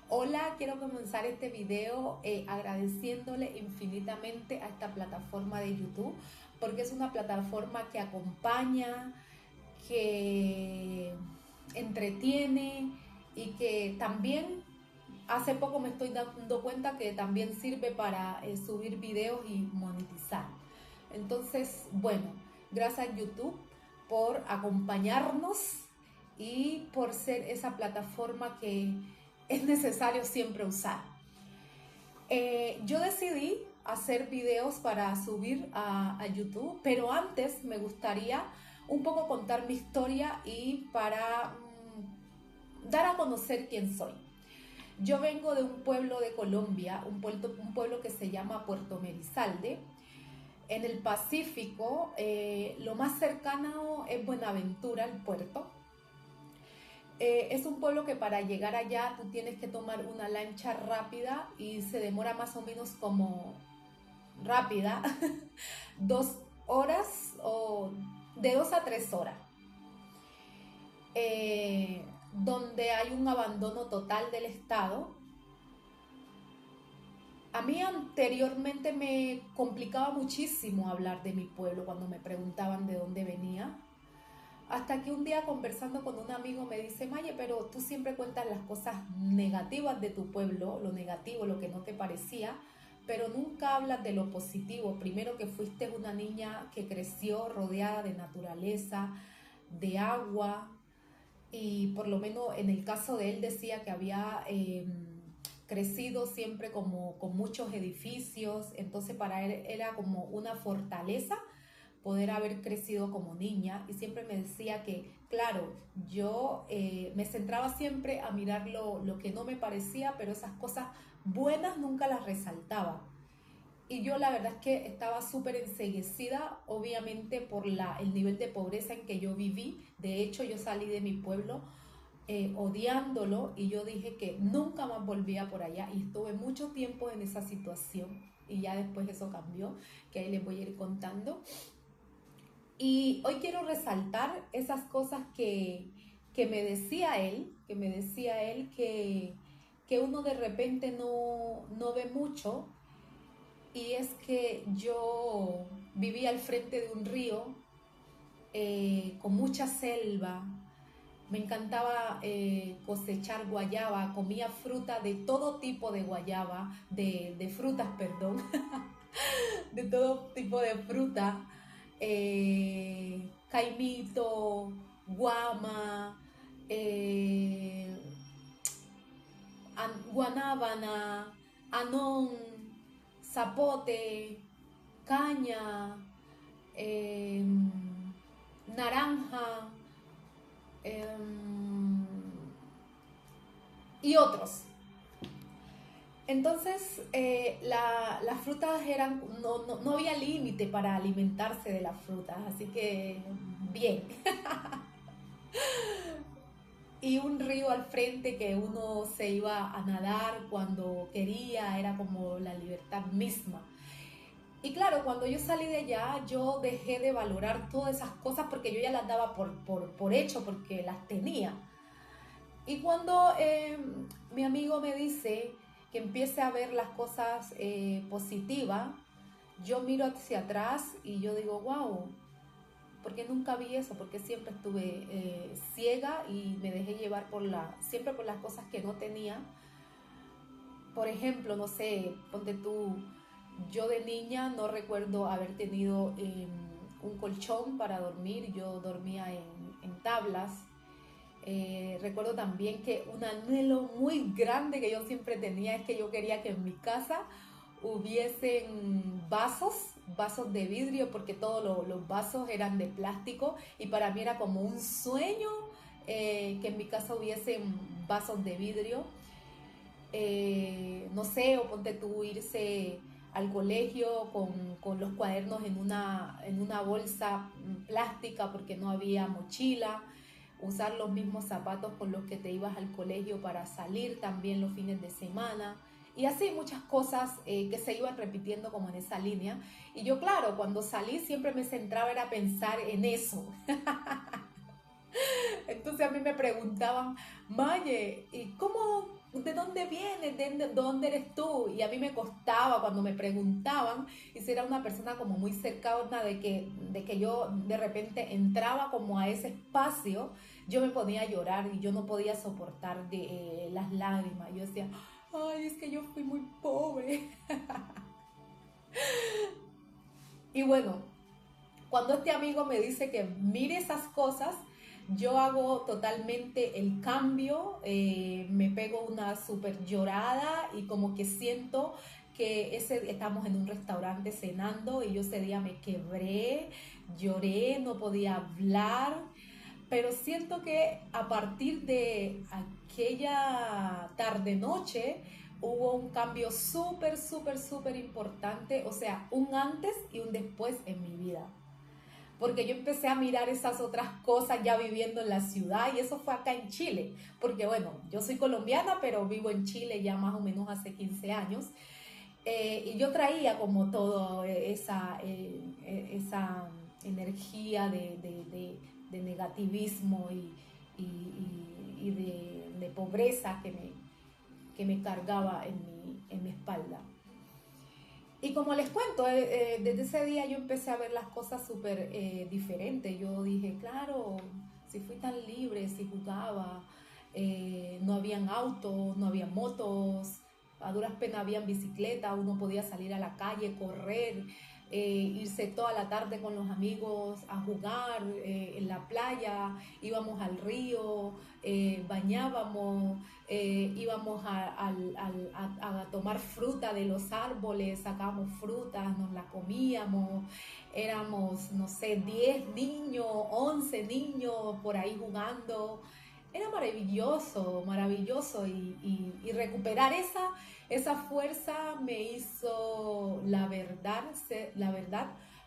Hola, quiero comenzar este video agradeciéndole infinitamente a esta plataforma de YouTube porque es una plataforma que acompaña, que entretiene y que también hace poco me estoy dando cuenta que también sirve para subir videos y monetizar. Entonces, bueno, gracias YouTube por acompañarnos y por ser esa plataforma que es necesario siempre usar. Yo decidí hacer videos para subir a YouTube, pero antes me gustaría un poco contar mi historia y para dar a conocer quién soy. Yo vengo de un pueblo de Colombia, un pueblo que se llama Puerto Merizalde. En el Pacífico, lo más cercano es Buenaventura, el puerto. Es un pueblo que para llegar allá tú tienes que tomar una lancha rápida y se demora más o menos como rápida, 2 horas o de 2 a 3 horas, donde hay un abandono total del Estado. A mí anteriormente me complicaba muchísimo hablar de mi pueblo cuando me preguntaban de dónde venía. Hasta que un día conversando con un amigo me dice, Maye, pero tú siempre cuentas las cosas negativas de tu pueblo, lo negativo, lo que no te parecía, pero nunca hablas de lo positivo. Primero que fuiste una niña que creció rodeada de naturaleza, de agua, y por lo menos en el caso de él decía que había crecido siempre como con muchos edificios, entonces para él era como una fortaleza poder haber crecido como niña, y siempre me decía que, claro, yo me centraba siempre a mirar lo que no me parecía, pero esas cosas buenas nunca las resaltaba. Y yo la verdad es que estaba súper enceguecida, obviamente por el nivel de pobreza en que yo viví. De hecho, yo salí de mi pueblo odiándolo, y yo dije que nunca más volvía por allá, y estuve mucho tiempo en esa situación y ya después eso cambió, que ahí les voy a ir contando. Y hoy quiero resaltar esas cosas que me decía él, que uno de repente no ve mucho. Y es que yo vivía al frente de un río con mucha selva. Me encantaba cosechar guayaba, comía fruta de todo tipo de guayaba, de frutas, perdón, de todo tipo de fruta, caimito, guama, eh, guanábana, anón, zapote, caña, eh, naranja eh, y otros. Entonces, las frutas eran, no había límite para alimentarse de las frutas, así que bien. Y un río al frente que uno se iba a nadar cuando quería, era como la libertad misma. Y claro, cuando yo salí de allá, yo dejé de valorar todas esas cosas porque yo ya las daba por hecho, porque las tenía. Y cuando mi amigo me dice que empiece a ver las cosas positivas, yo miro hacia atrás y yo digo, wow, porque nunca vi eso, porque siempre estuve ciega y me dejé llevar siempre por las cosas que no tenía. Por ejemplo, no sé, ponte tú, yo de niña no recuerdo haber tenido un colchón para dormir, yo dormía en tablas. Recuerdo también que un anhelo muy grande que yo siempre tenía es que yo quería que en mi casa hubiesen vasos de vidrio, porque todos los vasos eran de plástico, y para mí era como un sueño que en mi casa hubiesen vasos de vidrio. No sé, o ponte tú irse al colegio con los cuadernos en una bolsa plástica porque no había mochila, usar los mismos zapatos con los que te ibas al colegio para salir también los fines de semana, y así muchas cosas que se iban repitiendo como en esa línea. Y yo, claro, cuando salí siempre me centraba era pensar en eso. Entonces a mí me preguntaban, Maye, ¿y cómo ¿de dónde vienes? ¿De dónde eres tú? Y a mí me costaba cuando me preguntaban, y si era una persona como muy cercana de que yo de repente entraba como a ese espacio, yo me ponía a llorar y yo no podía soportar las lágrimas. Yo decía, ay, es que yo fui muy pobre. Y bueno, cuando este amigo me dice que mire esas cosas, yo hago totalmente el cambio, me pego una súper llorada y como que siento que estamos en un restaurante cenando y yo ese día me quebré, lloré, no podía hablar, pero siento que a partir de aquella tarde-noche hubo un cambio súper, súper, súper importante, o sea, un antes y un después en mi vida, porque yo empecé a mirar esas otras cosas ya viviendo en la ciudad, y eso fue acá en Chile, porque bueno, yo soy colombiana, pero vivo en Chile ya más o menos hace 15 años, y yo traía como todo esa energía de negativismo y de pobreza que me cargaba en mi espalda. Y como les cuento, desde ese día yo empecé a ver las cosas súper diferentes. Yo dije, claro, si fui tan libre, si jugaba, no habían autos, no había motos, a duras penas habían bicicletas, uno podía salir a la calle, correr, irse toda la tarde con los amigos a jugar en la playa, íbamos al río, bañábamos, íbamos a tomar fruta de los árboles, sacábamos frutas, nos las comíamos, éramos, no sé, 10 niños, 11 niños por ahí jugando. Era maravilloso, maravilloso, y recuperar esa fuerza me hizo la verdad,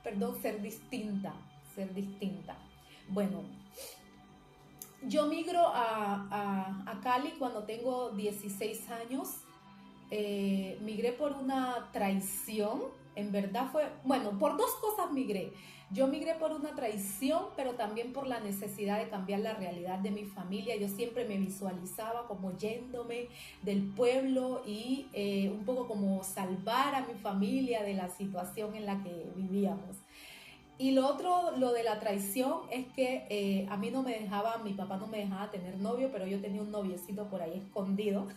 perdón, ser distinta, ser distinta. Bueno, yo migro a Cali cuando tengo 16 años. Migré por una traición, en verdad fue, bueno, por dos cosas migré. Yo migré por una traición, pero también por la necesidad de cambiar la realidad de mi familia. Yo siempre me visualizaba como yéndome del pueblo y un poco como salvar a mi familia de la situación en la que vivíamos. Y lo otro, lo de la traición, es que a mí no me dejaba, mi papá no me dejaba tener novio, pero yo tenía un noviecito por ahí escondido.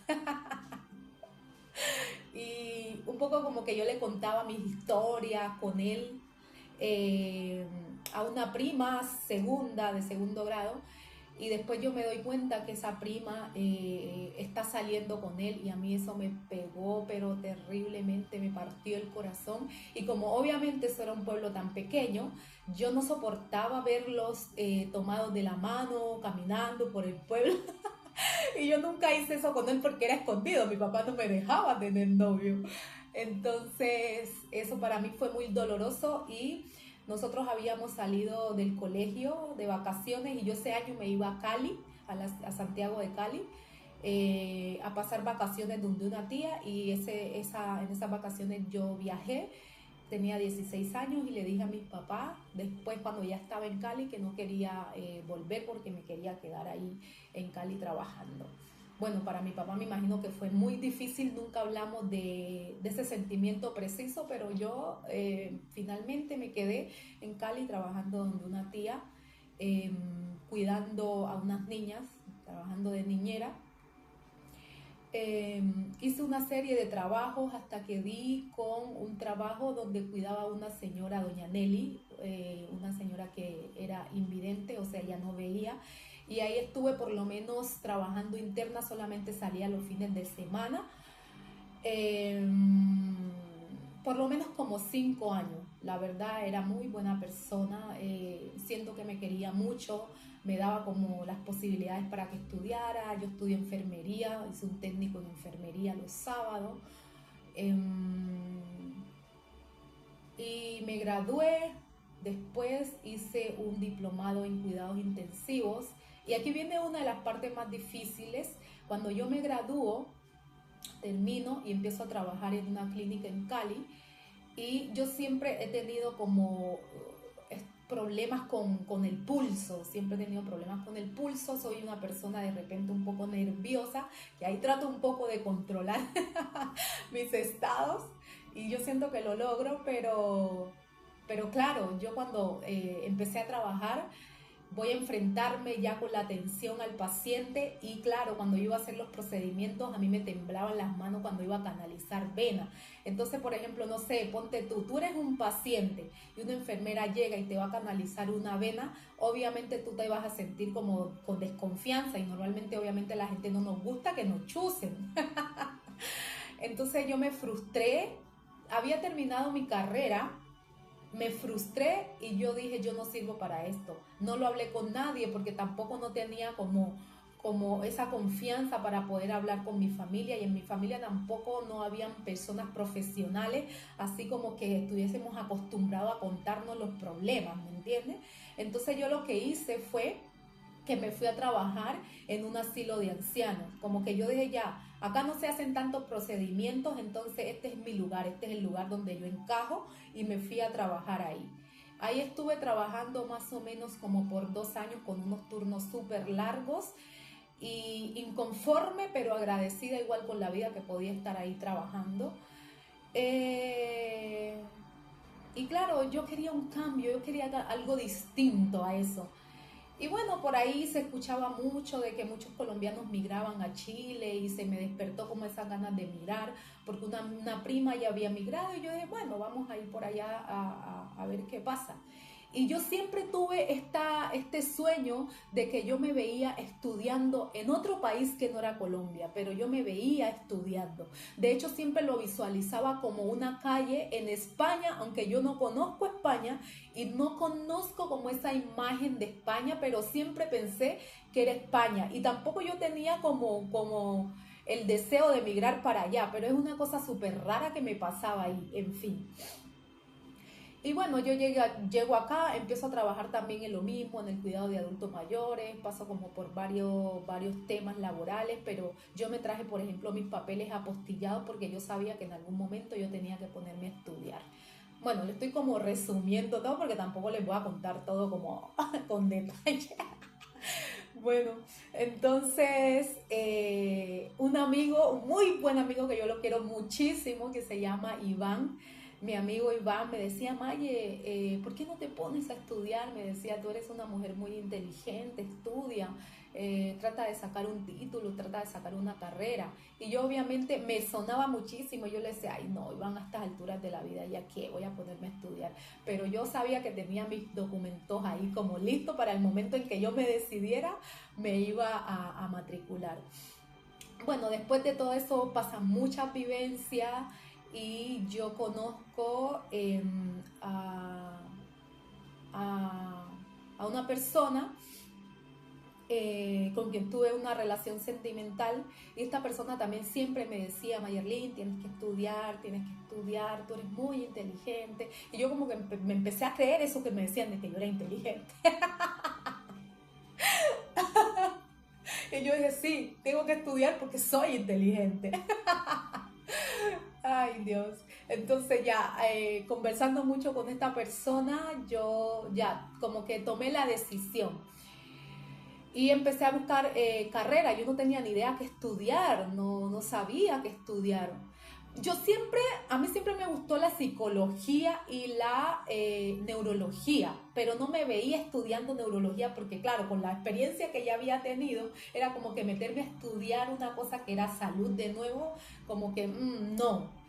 Y un poco como que yo le contaba mis historias con él, eh, a una prima segunda, de segundo grado, y después yo me doy cuenta que esa prima está saliendo con él, y a mí eso me pegó pero terriblemente, me partió el corazón. Y como obviamente eso era un pueblo tan pequeño, yo no soportaba verlos tomados de la mano, caminando por el pueblo. Y yo nunca hice eso con él porque era escondido, mi papá no me dejaba tener novio. Entonces, eso para mí fue muy doloroso, y nosotros habíamos salido del colegio de vacaciones y yo ese año me iba a Cali, a Santiago de Cali, a pasar vacaciones donde una tía, y en esas vacaciones yo viajé. Tenía 16 años y le dije a mis papás, después cuando ya estaba en Cali, que no quería volver porque me quería quedar ahí en Cali trabajando. Bueno, para mi papá me imagino que fue muy difícil, nunca hablamos de ese sentimiento preciso, pero yo finalmente me quedé en Cali trabajando donde una tía, eh, cuidando a unas niñas, trabajando de niñera. Hice una serie de trabajos hasta que di con un trabajo donde cuidaba a una señora, doña Nelly, una señora que era invidente, o sea, ya no veía, y ahí estuve por lo menos trabajando interna, solamente salía los fines de semana, eh, por lo menos como 5 años. La verdad era muy buena persona, siento que me quería mucho, me daba como las posibilidades para que estudiara. Yo estudié enfermería, hice un técnico en enfermería los sábados, eh, y me gradué. Después hice un diplomado en cuidados intensivos, y aquí viene una de las partes más difíciles. Cuando yo me gradúo, termino y empiezo a trabajar en una clínica en Cali, y yo siempre he tenido como problemas con el pulso, siempre he tenido problemas con el pulso, soy una persona de repente un poco nerviosa, que ahí trato un poco de controlar mis estados y yo siento que lo logro, pero claro, yo cuando empecé a trabajar voy a enfrentarme ya con la atención al paciente y claro, cuando yo iba a hacer los procedimientos a mí me temblaban las manos cuando iba a canalizar vena. Entonces, por ejemplo, no sé, ponte tú eres un paciente y una enfermera llega y te va a canalizar una vena, obviamente tú te vas a sentir como con desconfianza y normalmente obviamente la gente no nos gusta que nos chusen. Entonces yo me frustré, había terminado mi carrera, me frustré y yo dije, yo no sirvo para esto. No lo hablé con nadie porque tampoco no tenía como esa confianza para poder hablar con mi familia y en mi familia tampoco no habían personas profesionales, así como que estuviésemos acostumbrados a contarnos los problemas, ¿me entiendes? Entonces yo lo que hice fue que me fui a trabajar en un asilo de ancianos. Como que yo dije ya, acá no se hacen tantos procedimientos, entonces este es mi lugar, este es el lugar donde yo encajo y me fui a trabajar ahí. Ahí estuve trabajando más o menos como por 2 años con unos turnos súper largos y inconforme pero agradecida igual con la vida que podía estar ahí trabajando. Eh, y claro, yo quería un cambio, yo quería algo distinto a eso. Y bueno, por ahí se escuchaba mucho de que muchos colombianos migraban a Chile y se me despertó como esas ganas de migrar, porque una prima ya había migrado y yo dije, bueno, vamos a ir por allá a ver qué pasa. Y yo siempre tuve este sueño de que yo me veía estudiando en otro país que no era Colombia, pero yo me veía estudiando. De hecho, siempre lo visualizaba como una calle en España, aunque yo no conozco España y no conozco como esa imagen de España, pero siempre pensé que era España. Y tampoco yo tenía como el deseo de emigrar para allá, pero es una cosa súper rara que me pasaba ahí, en fin. Y bueno, llego acá, empiezo a trabajar también en lo mismo, en el cuidado de adultos mayores, paso como por varios temas laborales, pero yo me traje, por ejemplo, mis papeles apostillados porque yo sabía que en algún momento yo tenía que ponerme a estudiar. Bueno, le estoy como resumiendo todo porque tampoco les voy a contar todo como con detalle. Bueno, entonces un amigo, un muy buen amigo que yo lo quiero muchísimo, que se llama Iván, mi amigo Iván me decía, Maye, ¿por qué no te pones a estudiar? Me decía, tú eres una mujer muy inteligente, estudia, trata de sacar un título, trata de sacar una carrera. Y yo obviamente me sonaba muchísimo, yo le decía, ay no, Iván, a estas alturas de la vida, ¿ya qué? Voy a ponerme a estudiar. Pero yo sabía que tenía mis documentos ahí como listos para el momento en que yo me decidiera, me iba a matricular. Bueno, después de todo eso pasan muchas vivencias y yo conozco a, a una persona con quien tuve una relación sentimental y esta persona también siempre me decía, Mayerlin, tienes que estudiar, tú eres muy inteligente. Y yo como que me empecé a creer eso que me decían de que yo era inteligente. Y yo dije, sí, tengo que estudiar porque soy inteligente. Ay, Dios. Entonces ya, conversando mucho con esta persona, yo ya como que tomé la decisión y empecé a buscar carrera. Yo no tenía ni idea qué estudiar, no sabía qué estudiar. A mí siempre me gustó la psicología y la neurología, pero no me veía estudiando neurología porque claro, con la experiencia que ya había tenido, era como que meterme a estudiar una cosa que era salud de nuevo, como que no.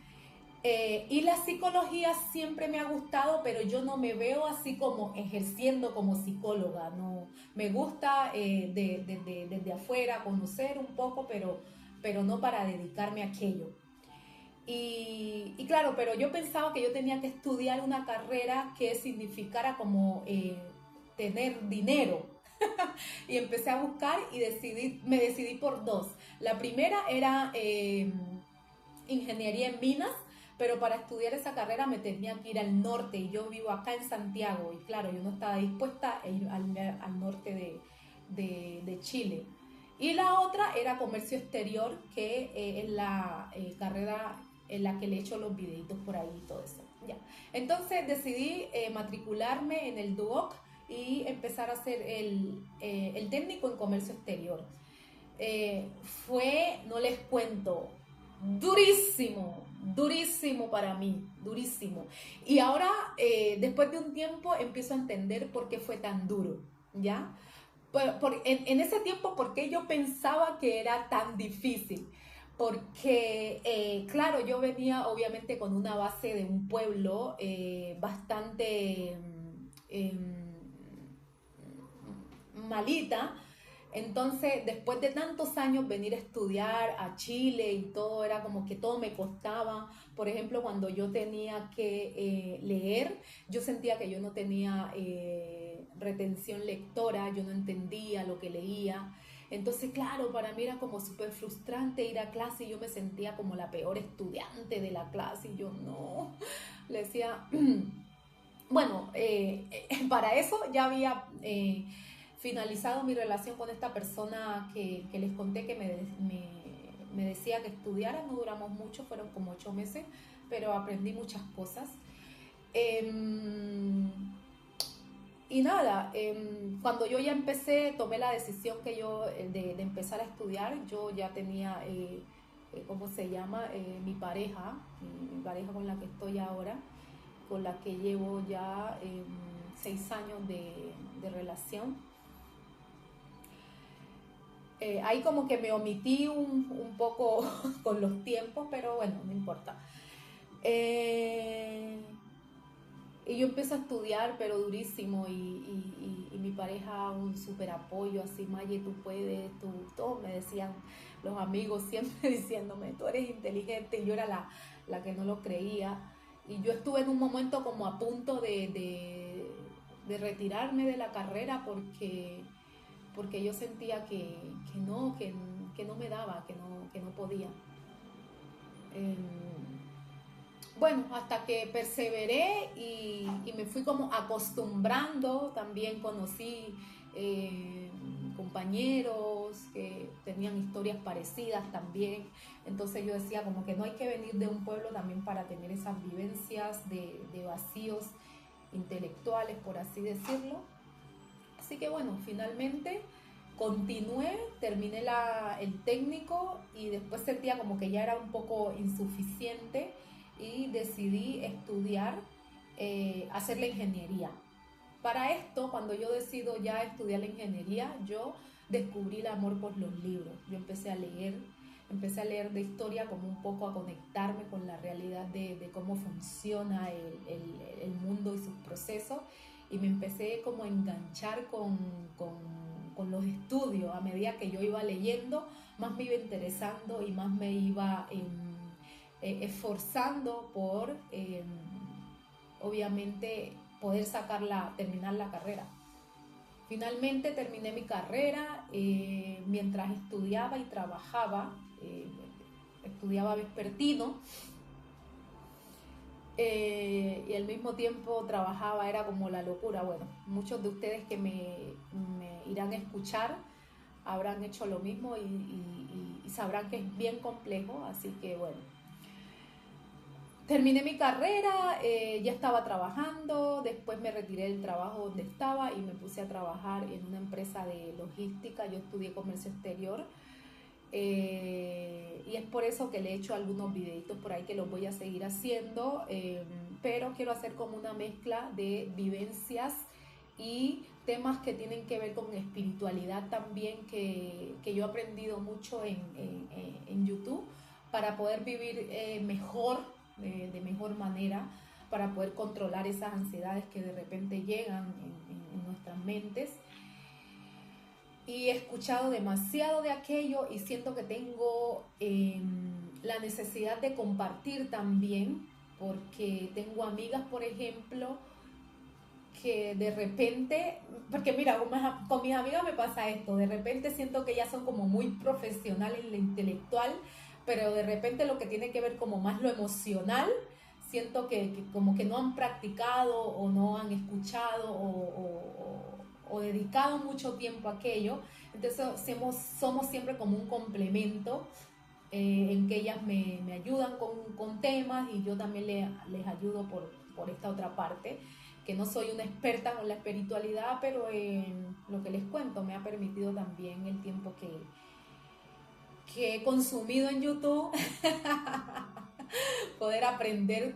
Y la psicología siempre me ha gustado, pero yo no me veo así como ejerciendo como psicóloga, no. Me gusta desde afuera conocer un poco, pero no para dedicarme a aquello. Y claro, pero yo pensaba que yo tenía que estudiar una carrera que significara como tener dinero. Y empecé a buscar y me decidí por dos. La primera era ingeniería en minas, pero para estudiar esa carrera me tenía que ir al norte y yo vivo acá en Santiago y claro, yo no estaba dispuesta a ir al norte de Chile. Y la otra era comercio exterior, que es la carrera en la que le echo los videitos por ahí y todo eso. Ya. Entonces decidí matricularme en el DUOC y empezar a hacer el técnico en comercio exterior. Fue, no les cuento, durísimo, durísimo para mí, durísimo. Y ahora, después de un tiempo, empiezo a entender por qué fue tan duro, ¿ya? En ese tiempo, ¿por qué yo pensaba que era tan difícil? Porque, claro, yo venía obviamente con una base de un pueblo bastante malita. Entonces, después de tantos años venir a estudiar a Chile y todo, era como que todo me costaba. Por ejemplo, cuando yo tenía que leer, yo sentía que yo no tenía retención lectora, yo no entendía lo que leía. Entonces, claro, para mí era como súper frustrante ir a clase y yo me sentía como la peor estudiante de la clase y yo no, le decía, bueno, para eso ya había finalizado mi relación con esta persona que les conté que me decía que estudiara. No duramos mucho, fueron como 8 meses, pero aprendí muchas cosas. Y nada, cuando yo ya empecé, tomé la decisión que yo de empezar a estudiar, yo ya tenía, ¿cómo se llama? Mi pareja con la que estoy ahora, con la que llevo ya 6 años de relación. Ahí como que me omití un poco con los tiempos, pero bueno, no importa. Y yo empecé a estudiar, pero durísimo, y mi pareja un súper apoyo, así, Maye, tú puedes, todos me decían, los amigos siempre diciéndome, tú eres inteligente, y yo era la que no lo creía. Y yo estuve en un momento como a punto de retirarme de la carrera porque yo sentía que no me daba, que no podía. Bueno, hasta que perseveré y me fui como acostumbrando, también conocí compañeros que tenían historias parecidas también, entonces yo decía como que no hay que venir de un pueblo también para tener esas vivencias de vacíos intelectuales, por así decirlo. Así que bueno, finalmente continué, terminé el técnico y después sentía como que ya era un poco insuficiente y decidí estudiar, hacer la ingeniería. Para esto, cuando yo decido ya estudiar la ingeniería, yo descubrí el amor por los libros. Yo empecé a leer de historia, como un poco a conectarme con la realidad de cómo funciona el mundo y sus procesos, y me empecé como a enganchar con los estudios. A medida que yo iba leyendo, más me iba interesando y más me iba esforzando por, obviamente, poder terminar la carrera. Finalmente terminé mi carrera mientras estudiaba y trabajaba, estudiaba vespertino, y al mismo tiempo trabajaba, era como la locura. Bueno, muchos de ustedes que me irán a escuchar habrán hecho lo mismo y sabrán que es bien complejo, así que bueno. Terminé mi carrera, ya estaba trabajando, después me retiré del trabajo donde estaba y me puse a trabajar en una empresa de logística. Yo estudié comercio exterior, y es por eso que le he hecho algunos videitos por ahí que los voy a seguir haciendo, pero quiero hacer como una mezcla de vivencias y temas que tienen que ver con espiritualidad también, que yo he aprendido mucho en YouTube, para poder vivir mejor, de mejor manera, para poder controlar esas ansiedades que de repente llegan en nuestras mentes. Y he escuchado demasiado de aquello y siento que tengo la necesidad de compartir también, porque tengo amigas, por ejemplo, que de repente, porque mira, con mis amigas me pasa esto, de repente siento que ellas son como muy profesionales en lo intelectual, pero de repente lo que tiene que ver como más lo emocional, siento que como que no han practicado o no han escuchado o dedicado mucho tiempo a aquello. Entonces somos siempre como un complemento, en que ellas me ayudan con temas y yo también les ayudo por esta otra parte, que no soy una experta con la espiritualidad, pero en lo que les cuento me ha permitido también el tiempo que he consumido en YouTube poder aprender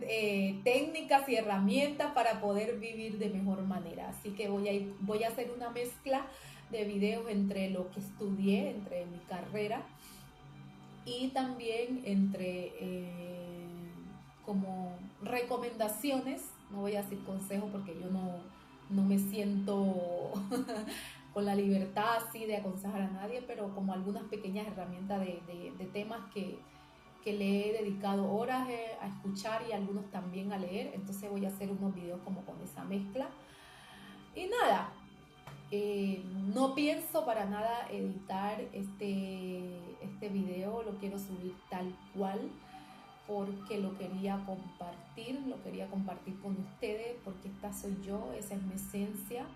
técnicas y herramientas para poder vivir de mejor manera. Así que voy a hacer una mezcla de videos entre lo que estudié, entre mi carrera y también entre como recomendaciones. No voy a decir consejos porque yo no me siento con la libertad así de aconsejar a nadie, pero como algunas pequeñas herramientas de temas que le he dedicado horas a escuchar y algunos también a leer. Entonces voy a hacer unos videos como con esa mezcla. Y nada, no pienso para nada editar este video, lo quiero subir tal cual porque lo quería compartir con ustedes, porque esta soy yo, esa es mi esencia.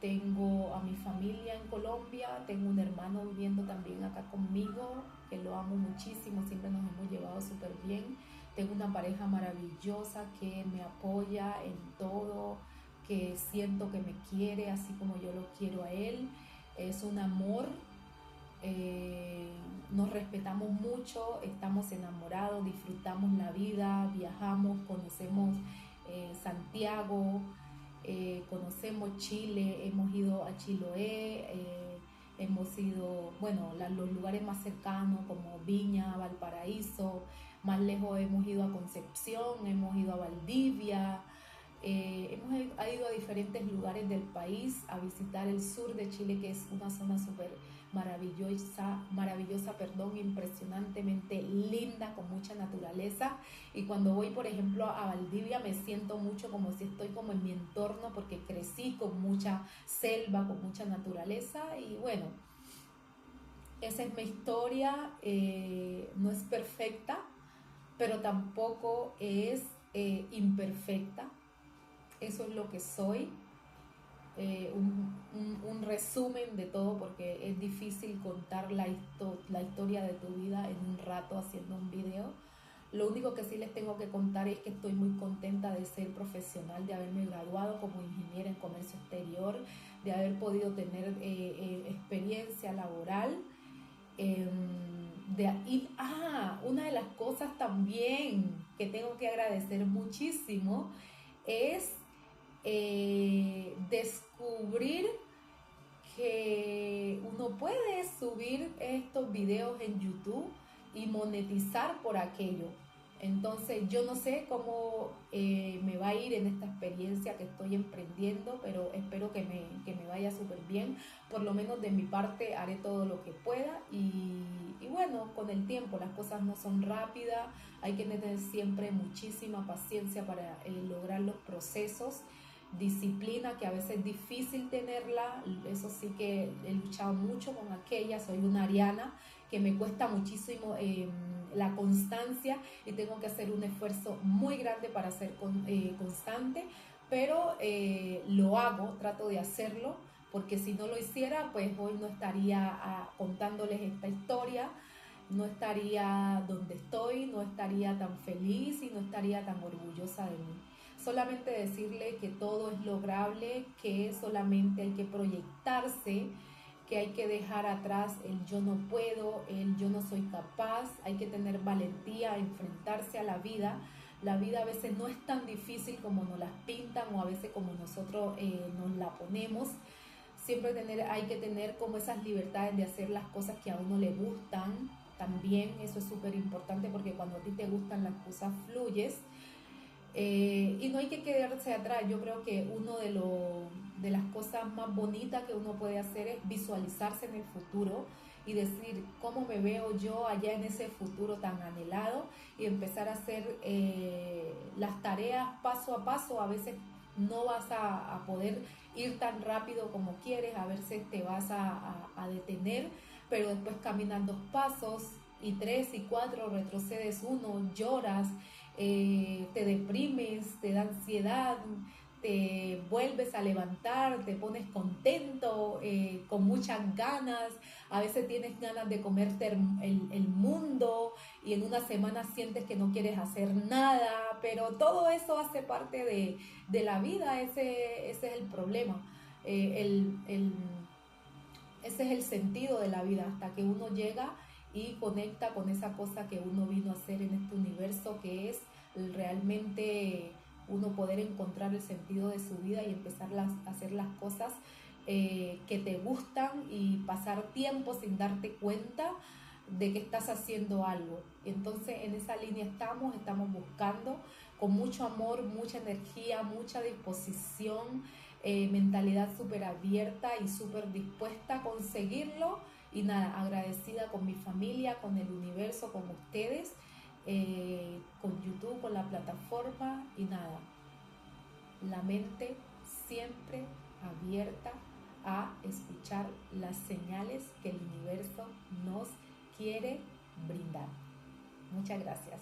Tengo a mi familia en Colombia, tengo un hermano viviendo también acá conmigo, que lo amo muchísimo, siempre nos hemos llevado súper bien. Tengo una pareja maravillosa que me apoya en todo, que siento que me quiere así como yo lo quiero a él. Es un amor, nos respetamos mucho, estamos enamorados, disfrutamos la vida, viajamos, conocemos Santiago, conocemos Chile, hemos ido a Chiloé, hemos ido, bueno, los lugares más cercanos como Viña, Valparaíso, más lejos hemos ido a Concepción, hemos ido a Valdivia, hemos ido a diferentes lugares del país a visitar el sur de Chile, que es una zona súper maravillosa, impresionantemente linda, con mucha naturaleza. Y cuando voy, por ejemplo, a Valdivia, me siento mucho como si estoy como en mi entorno, porque crecí con mucha selva, con mucha naturaleza. Y bueno, esa es mi historia. No es perfecta, pero tampoco es imperfecta. Eso es lo que soy. Un resumen de todo, porque es difícil contar la historia de tu vida en un rato haciendo un video. Lo único que sí les tengo que contar es que estoy muy contenta de ser profesional, de haberme graduado como ingeniera en comercio exterior, de haber podido tener experiencia laboral. Una de las cosas también que tengo que agradecer muchísimo es descubrir que uno puede subir estos videos en YouTube y monetizar por aquello. Entonces yo no sé cómo me va a ir en esta experiencia que estoy emprendiendo, pero espero que me vaya súper bien. Por lo menos de mi parte haré todo lo que pueda y bueno, con el tiempo las cosas no son rápidas, hay que tener siempre muchísima paciencia para lograr los procesos, disciplina, que a veces es difícil tenerla. Eso sí que he luchado mucho con aquella, soy una ariana que me cuesta muchísimo la constancia y tengo que hacer un esfuerzo muy grande para ser constante, pero lo hago, trato de hacerlo, porque si no lo hiciera, pues hoy no estaría contándoles esta historia, no estaría donde estoy, no estaría tan feliz y no estaría tan orgullosa de mí. Solamente decirle que todo es lograble, que solamente hay que proyectarse, que hay que dejar atrás el yo no puedo, el yo no soy capaz, hay que tener valentía, enfrentarse a la vida. La vida a veces no es tan difícil como nos las pintan o a veces como nosotros nos la ponemos. Siempre hay que tener como esas libertades de hacer las cosas que a uno le gustan. También eso es súper importante, porque cuando a ti te gustan las cosas fluyes. Y no hay que quedarse atrás. Yo creo que uno de las cosas más bonitas que uno puede hacer es visualizarse en el futuro y decir cómo me veo yo allá en ese futuro tan anhelado, y empezar a hacer las tareas paso a paso. A veces no vas a poder ir tan rápido como quieres, a veces te vas a detener, pero después caminas 2 pasos y 3 y 4, retrocedes 1, lloras, te deprimes, te da ansiedad, te vuelves a levantar, te pones contento, con muchas ganas, a veces tienes ganas de comerte el mundo y en una semana sientes que no quieres hacer nada, pero todo eso hace parte de la vida, ese es el problema. Eh, el, el, Ese es el sentido de la vida, hasta que uno llega y conecta con esa cosa que uno vino a hacer en este universo, que es realmente uno poder encontrar el sentido de su vida y empezar a hacer las cosas que te gustan y pasar tiempo sin darte cuenta de que estás haciendo algo. Entonces en esa línea estamos buscando con mucho amor, mucha energía, mucha disposición, mentalidad súper abierta y súper dispuesta a conseguirlo. Y nada, agradecida con mi familia, con el universo, con ustedes, con YouTube, con la plataforma. Y nada, la mente siempre abierta a escuchar las señales que el universo nos quiere brindar. Muchas gracias.